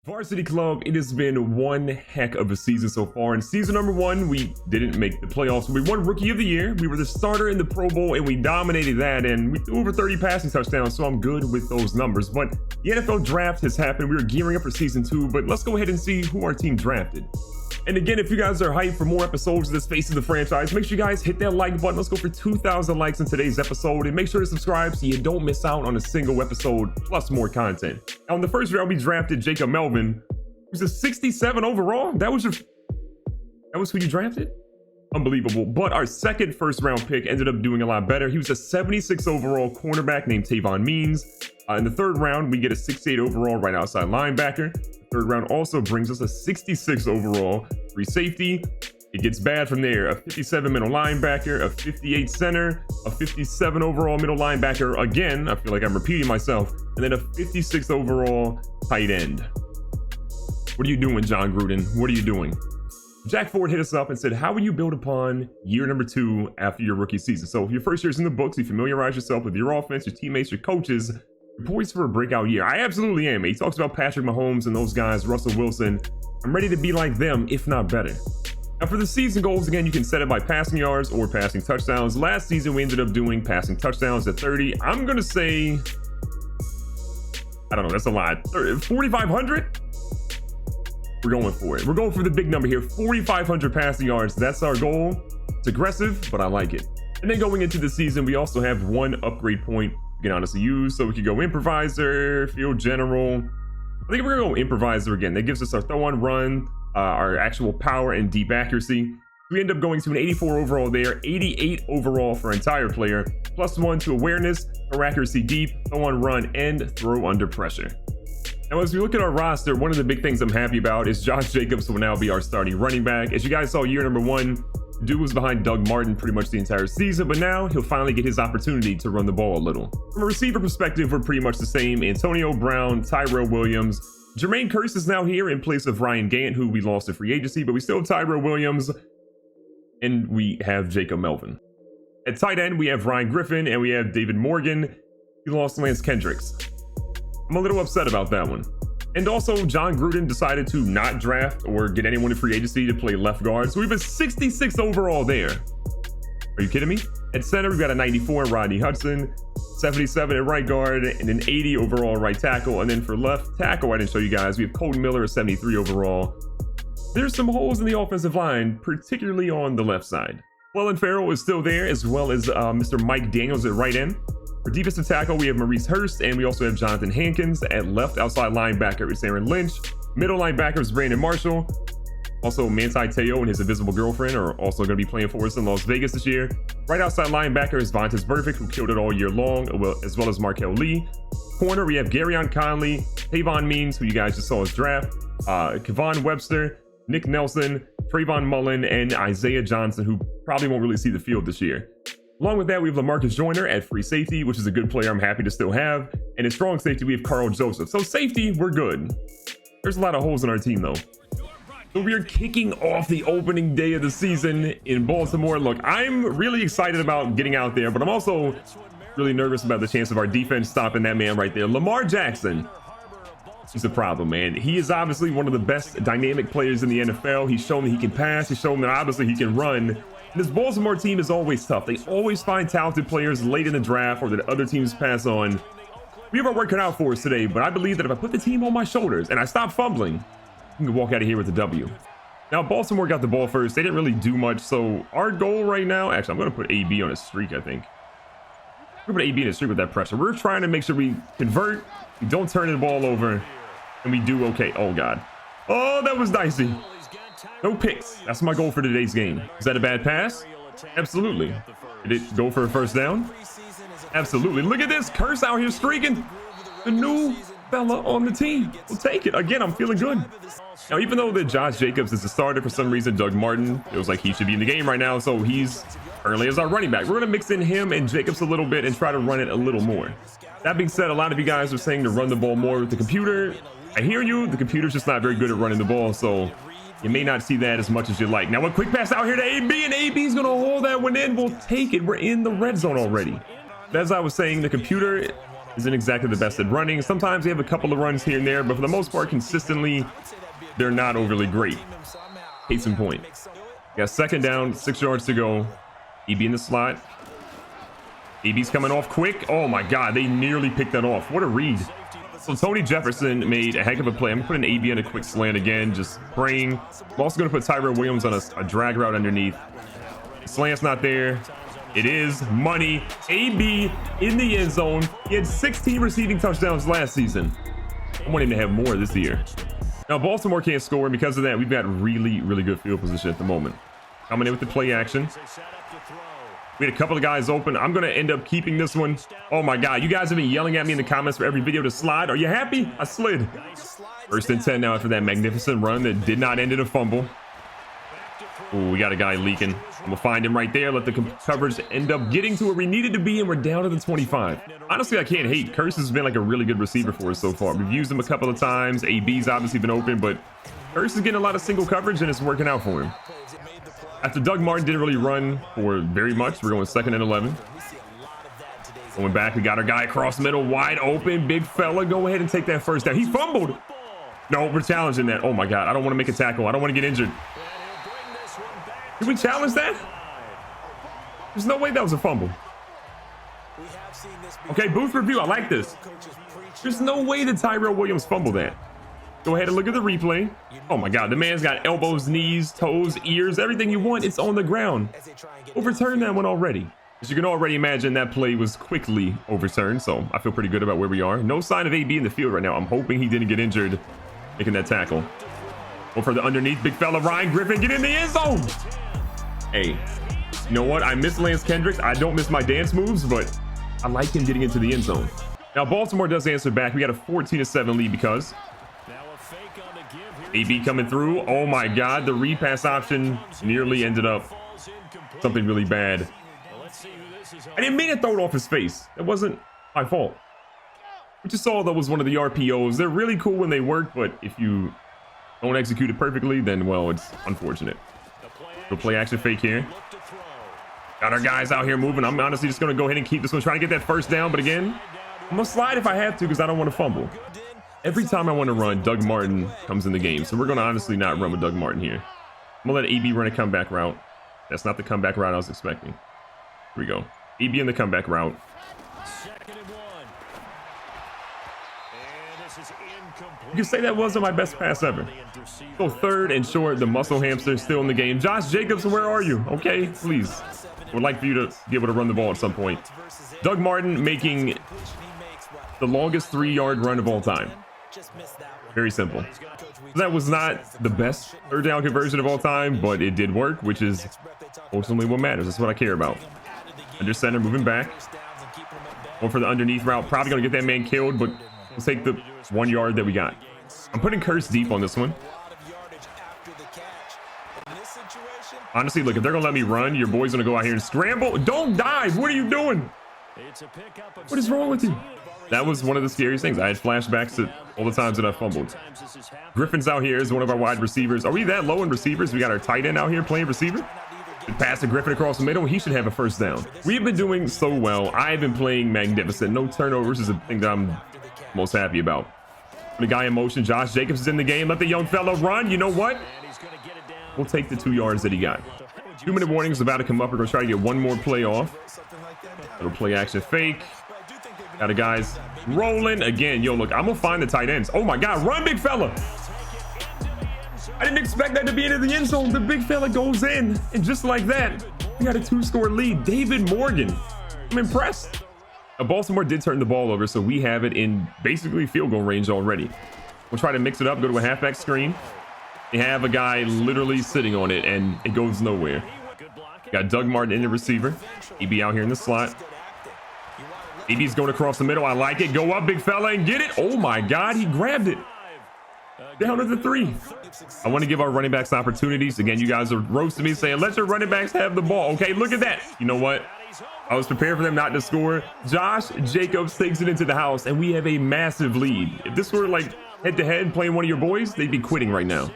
Varsity Club, it has been one heck of a season so far. In season number 1, we didn't make the playoffs. We won Rookie of the Year. We were the starter in the Pro Bowl, and we dominated that, and we threw over 30 passing touchdowns, so I'm good with those numbers. But the NFL draft has happened. We were gearing up for season 2, but let's go ahead and see who our team drafted. And again, if you guys are hyped for more episodes of this Face of the Franchise, make sure you guys hit that like button. Let's go for 2,000 likes in today's episode, and make sure to subscribe so you don't miss out on a single episode, plus more content. Now, in the first round, we drafted Jacob Melvin. He was a 67 overall. That was who you drafted? Unbelievable. But our second first round pick ended up doing a lot better. He was a 76 overall cornerback named Tavon Means. In the third round, we get a 68 overall right outside linebacker. The third round also brings us a 66 overall free safety. It gets bad from there. A 57 middle linebacker, a 58 center, a 57 overall middle linebacker. Again, I feel like I'm repeating myself. And then a 56 overall tight end. What are you doing, John Gruden? What are you doing? Jack Ford hit us up and said, how will you build upon year number 2 after your rookie season? So if your first year's in the books, you familiarize yourself with your offense, your teammates, your coaches, you're poised for a breakout year. I absolutely am. He talks about Patrick Mahomes and those guys, Russell Wilson. I'm ready to be like them, if not better. Now for the season goals, again, you can set it by passing yards or passing touchdowns. Last season, we ended up doing passing touchdowns at 30. I'm going to say, I don't know, that's a lot. 4,500? We're going for it. We're going for the big number here, 4,500 passing yards. That's our goal. It's aggressive, but I like it. And then going into the season, we also have one upgrade point we can honestly use. So we could go improviser, field general. I think we're gonna go improviser again. That gives us our throw on run, our actual power and deep accuracy. We end up going to an 84 overall there, 88 overall for entire player, +1 to awareness, throw accuracy deep, throw on run, and throw under pressure. Now, as we look at our roster, one of the big things I'm happy about is Josh Jacobs will now be our starting running back. As you guys saw, year number 1, dude was behind Doug Martin pretty much the entire season, but now he'll finally get his opportunity to run the ball a little. From a receiver perspective, we're pretty much the same. Antonio Brown, Tyrell Williams. Jermaine Kearse is now here in place of Ryan Gant, who we lost to free agency, but we still have Tyrell Williams, and we have Jacob Melvin. At tight end, we have Ryan Griffin, and we have David Morgan. We lost Lance Kendricks. I'm a little upset about that one. And also, John Gruden decided to not draft or get anyone in free agency to play left guard. So we have a 66 overall there. Are you kidding me? At center, we've got a 94 in Rodney Hudson, 77 at right guard, and an 80 overall right tackle. And then for left tackle, I didn't show you guys, we have Colton Miller, a 73 overall. There's some holes in the offensive line, particularly on the left side. Wellen Farrell is still there, as well as Mr. Mike Daniels at right end. For defensive tackle, we have Maurice Hurst, and we also have Jonathan Hankins. At left outside linebacker is Aaron Lynch. Middle linebacker is Brandon Marshall. Also, Manti Te'o and his invisible girlfriend are also going to be playing for us in Las Vegas this year. Right outside linebacker is Vontaze Burfict, who killed it all year long, as well as Markel Lee. Corner, we have Garyon Conley, Tavon Means, who you guys just saw his draft, Kevon Webster, Nick Nelson, Trayvon Mullen, and Isaiah Johnson, who probably won't really see the field this year. Along with that, we have LaMarcus Joyner at free safety, which is a good player I'm happy to still have. And at strong safety, we have Carl Joseph. So safety, we're good. There's a lot of holes in our team, though. So we are kicking off the opening day of the season in Baltimore. Look, I'm really excited about getting out there, but I'm also really nervous about the chance of our defense stopping that man right there. Lamar Jackson. He's a problem, man. He is obviously one of the best dynamic players in the NFL. He's shown that he can pass. He's shown that obviously he can run. This Baltimore team is always tough. They always find talented players late in the draft or that other teams pass on. We have our work cut out for us today, but I believe that if I put the team on my shoulders and I stop fumbling, we can walk out of here with a W. Now, Baltimore got the ball first. They didn't really do much, so our goal right now, actually, I'm going to put AB on a streak, I think. We're going to put AB in a streak with that pressure. We're trying to make sure we convert, we don't turn the ball over, and we do okay. Oh, God. Oh, that was dicey. No picks. That's my goal for today's game. Is that a bad pass? Absolutely. Did it go for a first down? Absolutely. Look at this. Kearse out here streaking. The new fella on the team. We'll take it. Again, I'm feeling good. Now, even though that Josh Jacobs is the starter, for some reason, Doug Martin feels like he should be in the game right now. So he's currently as our running back. We're going to mix in him and Jacobs a little bit and try to run it a little more. That being said, a lot of you guys are saying to run the ball more with the computer. I hear you. The computer's just not very good at running the ball. So you may not see that as much as you like. Now, a quick pass out here to AB, and AB's going to hold that one in. We'll take it. We're in the red zone already. As I was saying, the computer isn't exactly the best at running. Sometimes they have a couple of runs here and there, but for the most part, consistently, they're not overly great. Case in point. Got second down, 6 yards to go. EB in the slot. EB's coming off quick. Oh my God, they nearly picked that off. What a read. So Tony Jefferson made a heck of a play. I'm gonna put an AB on a quick slant again, just praying. I'm also gonna put Tyrell Williams on a drag route underneath. The slant's not there. It is money. AB in the end zone. He had 16 receiving touchdowns last season. I want him to have more this year. Now Baltimore can't score, and because of that, we've got really good field position at the moment. Coming in with the play action. We had a couple of guys open. I'm gonna end up keeping this one. Oh my God, you guys have been yelling at me in the comments for every video to slide. Are you happy? I slid. 1st and 10 now after that magnificent run that did not end in a fumble. Oh, we got a guy leaking. I'm gonna find him right there. Let the coverage end up getting to where we needed to be, and we're down to the 25. Honestly, I can't hate. Curse has been like a really good receiver for us so far. We've used him a couple of times. AB's obviously been open, but Curse is getting a lot of single coverage, and it's working out for him. After Doug Martin didn't really run for very much, we're going 2nd and 11. Going back, we got our guy across the middle, wide open, big fella. Go ahead and take that first down. He fumbled. No, we're challenging that. Oh my God, I don't want to make a tackle. I don't want to get injured. Did we challenge that? There's no way that was a fumble. Okay, booth review. I like this. There's no way that Tyrell Williams fumbled that. Go ahead and look at the replay. Oh my God, the man's got elbows, knees, toes, ears, everything you want. It's on the ground. Overturned that one already. As you can already imagine, that play was quickly overturned, so I feel pretty good about where we are. No sign of AB in the field right now. I'm hoping he didn't get injured making that tackle. Go for the underneath, big fella Ryan Griffin, get in the end zone. Hey, you know what? I miss Lance Kendricks. I don't miss my dance moves, but I like him getting into the end zone. Now Baltimore does answer back. We got a 14-7 lead because AB coming through. Oh my God, the repass option nearly ended up something really bad. I didn't mean to throw it off his face. It wasn't my fault. We just saw that was one of the RPOs. They're really cool when they work, but if you don't execute it perfectly, then well, it's unfortunate. Go play action fake here. Got our guys out here moving. I'm honestly just going to go ahead and keep this one, trying to get that first down, but again, I'm gonna slide if I have to because I don't want to fumble. Every time I want to run, Doug Martin comes in the game. So we're going to honestly not run with Doug Martin here. I'm going to let AB run a comeback route. That's not the comeback route I was expecting. Here we go. AB in the comeback route. You can say that wasn't my best pass ever. Go 3rd and short. The muscle hamster still in the game. Josh Jacobs, where are you? Okay, please. Would like for you to be able to run the ball at some point. Doug Martin making the longest 3-yard run of all time. Very simple. That was not the best 3rd down conversion of all time, but it did work, which is ultimately what matters. That's what I care about. Under center, moving back. Going for the underneath route. Probably going to get that man killed, but we'll take the 1 yard that we got. I'm putting Curse deep on this one. Honestly, look, if they're going to let me run, your boy's going to go out here and scramble. Don't dive. What are you doing? What is wrong with you? That was one of the scariest things. I had flashbacks to all the times that I fumbled. Griffin's out here is one of our wide receivers. Are we that low in receivers? We got our tight end out here playing receiver. Pass to Griffin across the middle. He should have a first down. We've been doing so well. I've been playing magnificent. No turnovers is the thing that I'm most happy about. The guy in motion, Josh Jacobs, is in the game. Let the young fellow run. You know what? We'll take the 2 yards that he got. 2-minute warning is about to come up. We're going to try to get one more play off. Little play action fake. Got a guys rolling again. Yo, look, I'm gonna find the tight ends. Oh my God, run, big fella. I didn't expect that to be into the end zone. The big fella goes in, and just like that, we got a 2-score lead. David Morgan, I'm impressed. Now, Baltimore did turn the ball over, so we have it in basically field goal range already. We'll try to mix it up, go to a halfback screen. They have a guy literally sitting on it, and it goes nowhere. Got Doug Martin in the receiver. EB out here in the slot. EB's going across the middle. I like it. Go up, big fella, and get it. Oh my God, he grabbed it. Down to the 3. I want to give our running backs opportunities. Again, you guys are roasting me saying, let your running backs have the ball. Okay, look at that. You know what? I was prepared for them not to score. Josh Jacobs takes it into the house, and we have a massive lead. If this were like head-to-head playing one of your boys, they'd be quitting right now.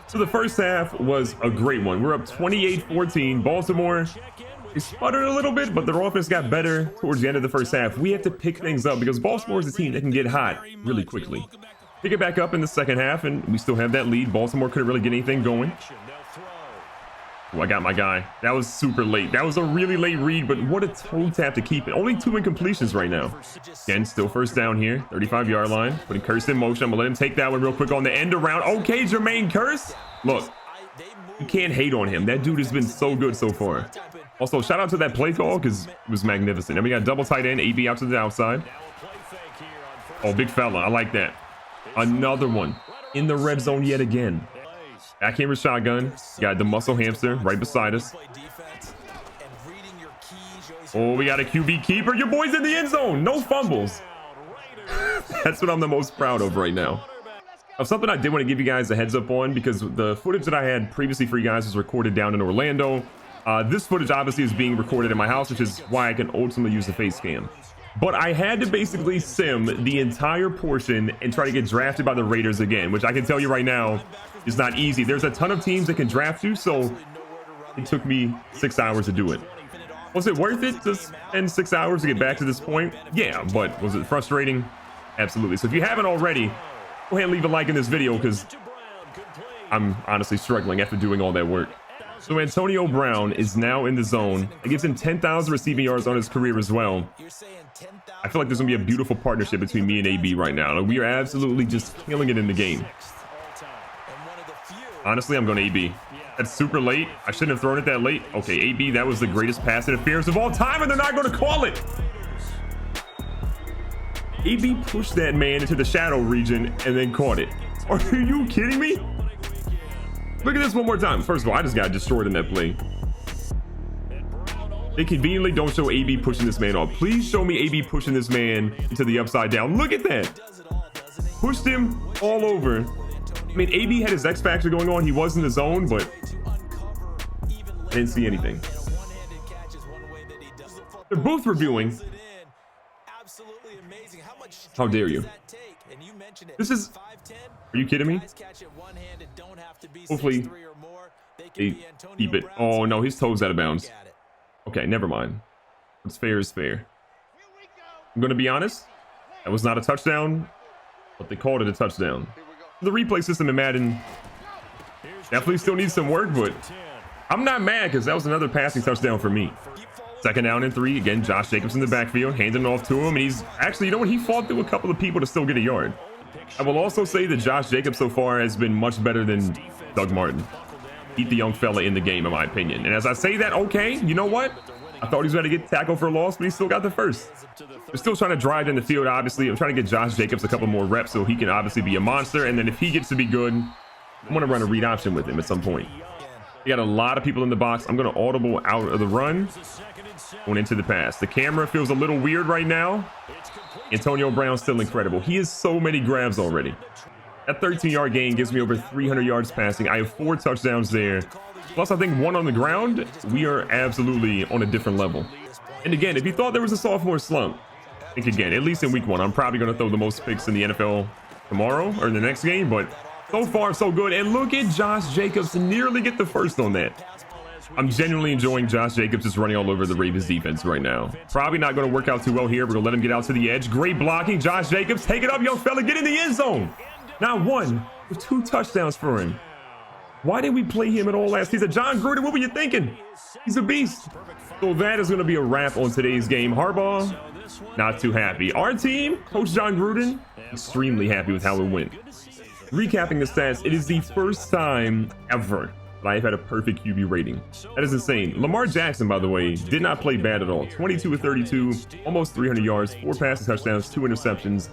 So the first half was a great one. We're up 28-14. Baltimore They sputtered a little bit, but their offense got better towards the end of the first half. We have to pick things up because Baltimore is a team that can get hot really quickly. Pick it back up in the second half, and we still have that lead. Baltimore couldn't really get anything going. Oh, I got my guy. That was super late. That was a really late read, but what a toe tap to keep it. Only 2 incompletions right now. Again, still first down here. 35-yard line. Putting Curse in motion. I'm going to let him take that one real quick on the end around. Okay, Jermaine Curse. Look, you can't hate on him. That dude has been so good so far. Also, shout out to that play call because it was magnificent. And we got double tight end, AB out to the outside. Oh, big fella. I like that. Another one in the red zone yet again. Backhammer shotgun. Got the muscle hamster right beside us. Oh, we got a QB keeper. Your boy's in the end zone. No fumbles. That's what I'm the most proud of right now. Something I did want to give you guys a heads up on, because the footage that I had previously for you guys was recorded down in Orlando. This footage obviously is being recorded in my house, which is why I can ultimately use the face cam. But I had to basically sim the entire portion and try to get drafted by the Raiders again, which I can tell you right now is not easy. There's a ton of teams that can draft you, so it took me 6 hours to do it. Was it worth it to spend 6 hours to get back to this point? Yeah, but was it frustrating? Absolutely. So if you haven't already, go ahead and leave a like in this video because I'm honestly struggling after doing all that work. So Antonio Brown is now in the zone. It gives him 10,000 receiving yards on his career as well. I feel like there's gonna be a beautiful partnership between me and AB right now. Like, we are absolutely just killing it in the game. Honestly, I'm going AB. That's super late. I shouldn't have thrown it that late. Okay, AB, that was the greatest pass interference of all time, and they're not going to call it. AB pushed that man into the shadow region and then caught it. Are you kidding me? Look at this one more time. First of all, I just got destroyed in that play. They conveniently don't show AB pushing this man off. Please show me AB pushing this man into the upside down. Look at that. Pushed him all over. I mean, AB had his X factor going on. He was in the zone, but I didn't see anything. They're both reviewing. How dare you? This is... Are you kidding me? Hopefully they keep it. Oh, no, his toe's out of bounds. Okay, never mind. What's fair is fair. I'm going to be honest. That was not a touchdown, but they called it a touchdown. The replay system in Madden definitely still needs some work, but I'm not mad because that was another passing touchdown for me. Second down and 3. Again, Josh Jacobs in the backfield, handing it off to him, and he's actually, you know what? He fought through a couple of people to still get a yard. I will also say that Josh Jacobs so far has been much better than Doug Martin. Keep the young fella in the game, in my opinion. And as I say that, okay, you know what? I thought he was going to get tackled for a loss, but he still got the first. They're still trying to drive in the field, obviously. I'm trying to get Josh Jacobs a couple more reps so he can obviously be a monster. And then if he gets to be good, I'm going to run a read option with him at some point. We got a lot of people in the box. I'm going to audible out of the run, going into the pass. The camera feels a little weird right now. Antonio Brown's still incredible. He has so many grabs already. That 13-yard gain gives me over 300 yards passing. I have 4 touchdowns there. Plus, I think 1 on the ground. We are absolutely on a different level. And again, if you thought there was a sophomore slump, think again, at least in week 1, I'm probably going to throw the most picks in the NFL tomorrow or in the next game, but so far, so good. And look at Josh Jacobs nearly get the first on that. I'm genuinely enjoying Josh Jacobs just running all over the Ravens defense right now. Probably not going to work out too well here. We're going to let him get out to the edge. Great blocking. Josh Jacobs, take it up, young fella. Get in the end zone. Not 1, but 2 touchdowns for him. Why didn't we play him at all last season? John Gruden, what were you thinking? He's a beast. So that is going to be a wrap on today's game. Harbaugh, not too happy. Our team, Coach John Gruden, extremely happy with how it went. Recapping the stats, it is the first time ever that I've had a perfect QB rating. That is insane. Lamar Jackson, by the way, did not play bad at all. 22 of 32, almost 300 yards, 4 passing touchdowns, 2 interceptions.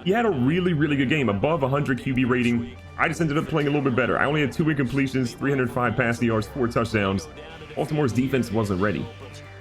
He had a really, really good game, above 100 QB rating. I just ended up playing a little bit better. I only had 2 incompletions, 305 passing yards, 4 touchdowns. Baltimore's defense wasn't ready.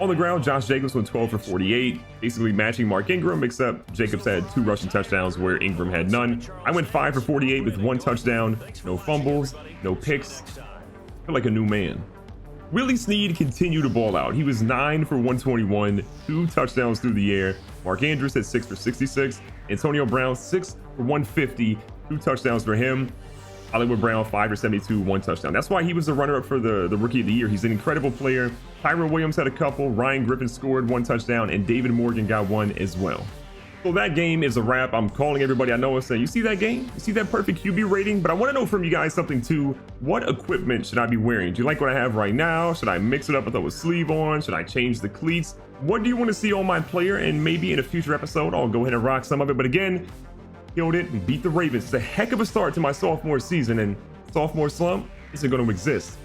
On the ground, Josh Jacobs went 12 for 48, basically matching Mark Ingram, except Jacobs had 2 rushing touchdowns where Ingram had none. I went 5 for 48 with 1 touchdown, no fumbles, no picks. I feel like a new man. Willie Snead continued to ball out. He was 9 for 121, 2 touchdowns through the air. Mark Andrews had 6 for 66. Antonio Brown, 6 for 150, 2 touchdowns for him. Hollywood Brown, 5 for 72, 1 touchdown. That's why he was the runner-up for the Rookie of the Year. He's an incredible player. Tyrell Williams had a couple. Ryan Griffin scored 1 touchdown, and David Morgan got 1 as well. So that game is a wrap. I'm calling everybody I know and saying, you see that game? You see that perfect QB rating? But I want to know from you guys something too. What equipment should I be wearing? Do you like what I have right now? Should I mix it up with a sleeve on? Should I change the cleats? What do you want to see on my player? And maybe in a future episode, I'll go ahead and rock some of it. But again, killed it and beat the Ravens. It's a heck of a start to my sophomore season, and sophomore slump isn't going to exist.